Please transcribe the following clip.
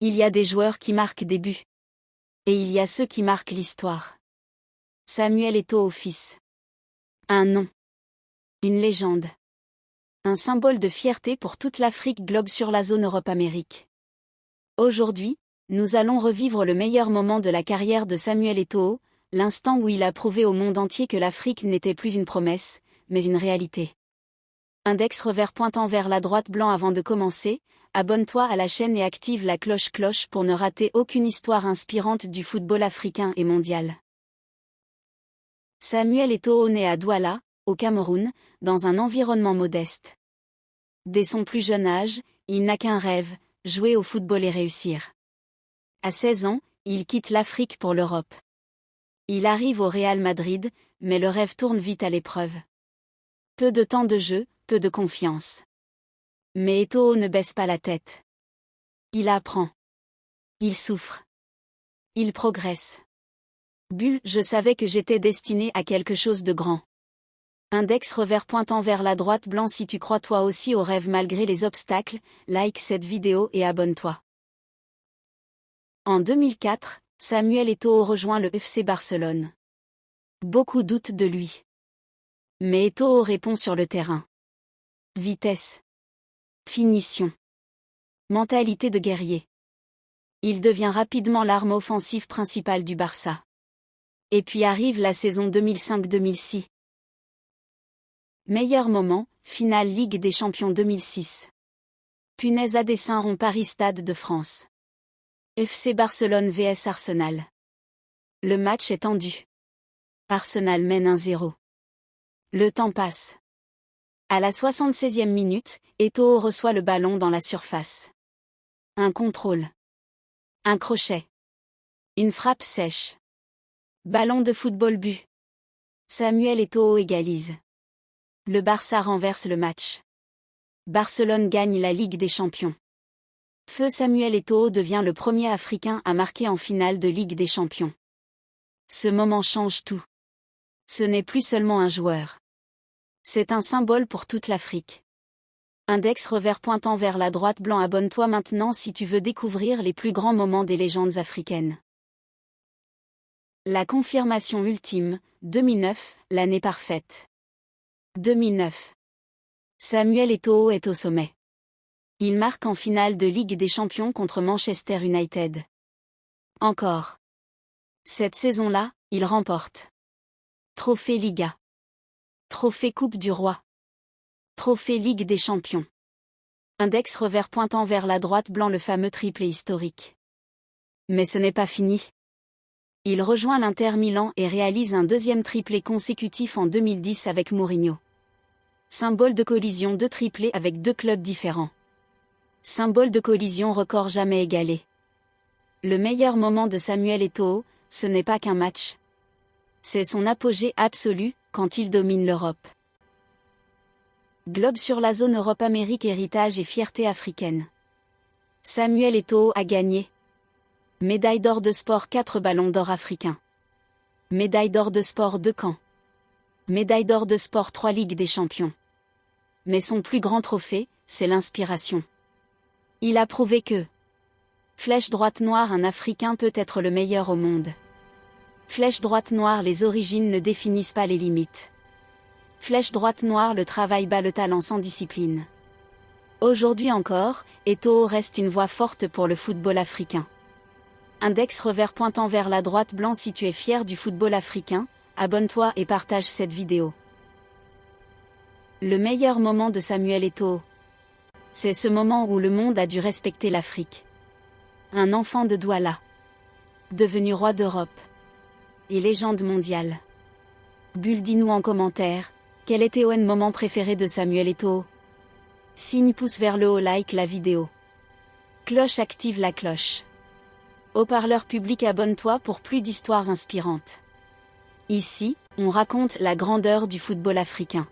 Il y a des joueurs qui marquent des buts. Et il y a ceux qui marquent l'histoire. Samuel Eto'o fils. Un nom. Une légende. Un symbole de fierté pour toute l'Afrique globe sur la zone Europe-Amérique. Aujourd'hui, nous allons revivre le meilleur moment de la carrière de Samuel Eto'o, l'instant où il a prouvé au monde entier que l'Afrique n'était plus une promesse, mais une réalité. Index revers pointant vers la droite blanc avant de commencer, abonne-toi à la chaîne et active la cloche pour ne rater aucune histoire inspirante du football africain et mondial. Samuel Eto'o naît à Douala, au Cameroun, dans un environnement modeste. Dès son plus jeune âge, il n'a qu'un rêve, jouer au football et réussir. À 16 ans, il quitte l'Afrique pour l'Europe. Il arrive au Real Madrid, mais le rêve tourne vite à l'épreuve. Peu de temps de jeu, peu de confiance. Mais Eto'o ne baisse pas la tête. Il apprend. Il souffre. Il progresse. Je savais que j'étais destiné à quelque chose de grand. Index revers pointant vers la droite blanc si tu crois toi aussi au rêve malgré les obstacles, like cette vidéo et abonne-toi. En 2004, Samuel Eto'o rejoint le FC Barcelone. Beaucoup doutent de lui. Mais Eto'o répond sur le terrain. Vitesse. Finition. Mentalité de guerrier. Il devient rapidement l'arme offensive principale du Barça. Et puis arrive la saison 2005-2006. Meilleur moment, finale Ligue des Champions 2006. Punaise à Dessin-Rond Paris Stade de France. FC Barcelone vs Arsenal. Le match est tendu. Arsenal mène 1-0. Le temps passe. À la 76e minute, Eto'o reçoit le ballon dans la surface. Un contrôle. Un crochet. Une frappe sèche. Ballon de football but. Samuel Eto'o égalise. Le Barça renverse le match. Barcelone gagne la Ligue des Champions. Feu Samuel Eto'o devient le premier Africain à marquer en finale de Ligue des Champions. Ce moment change tout. Ce n'est plus seulement un joueur. C'est un symbole pour toute l'Afrique. Index revers pointant vers la droite blanc. Abonne-toi maintenant si tu veux découvrir les plus grands moments des légendes africaines. La confirmation ultime, 2009, l'année parfaite. 2009. Samuel Eto'o est au sommet. Il marque en finale de Ligue des Champions contre Manchester United. Encore. Cette saison-là, il remporte Trophée Liga. Trophée Coupe du Roi. Trophée Ligue des Champions. Index revers pointant vers la droite blanc. Le fameux triplé historique. Mais ce n'est pas fini. Il rejoint l'Inter Milan et réalise un deuxième triplé consécutif en 2010 avec Mourinho. Symbole de collision de triplés avec deux clubs différents. Symbole de collision record jamais égalé. Le meilleur moment de Samuel Eto'o, ce n'est pas qu'un match. C'est son apogée absolu, quand il domine l'Europe. Globe sur la zone Europe-Amérique. Héritage et fierté africaine. Samuel Eto'o a gagné. Médaille d'or de sport 4 ballons d'or africains. Médaille d'or de sport 2 camps. Médaille d'or de sport 3 Ligues des Champions. Mais son plus grand trophée, c'est l'inspiration. Il a prouvé que flèche droite noire, un Africain peut être le meilleur au monde. Flèche droite noire, les origines ne définissent pas les limites. Flèche droite noire, le travail bat le talent sans discipline. Aujourd'hui encore, Eto'o reste une voix forte pour le football africain. Index revers pointant vers la droite blanc. Si tu es fier du football africain, abonne-toi et partage cette vidéo. Le meilleur moment de Samuel Eto'o. C'est ce moment où le monde a dû respecter l'Afrique. Un enfant de Douala. Devenu roi d'Europe. Et légende mondiale. Dis-nous en commentaire, quel était ton moment préféré de Samuel Eto'o? Signe pouce vers le haut, like la vidéo. Cloche, active la cloche. Haut-parleur public, abonne-toi pour plus d'histoires inspirantes. Ici, on raconte la grandeur du football africain.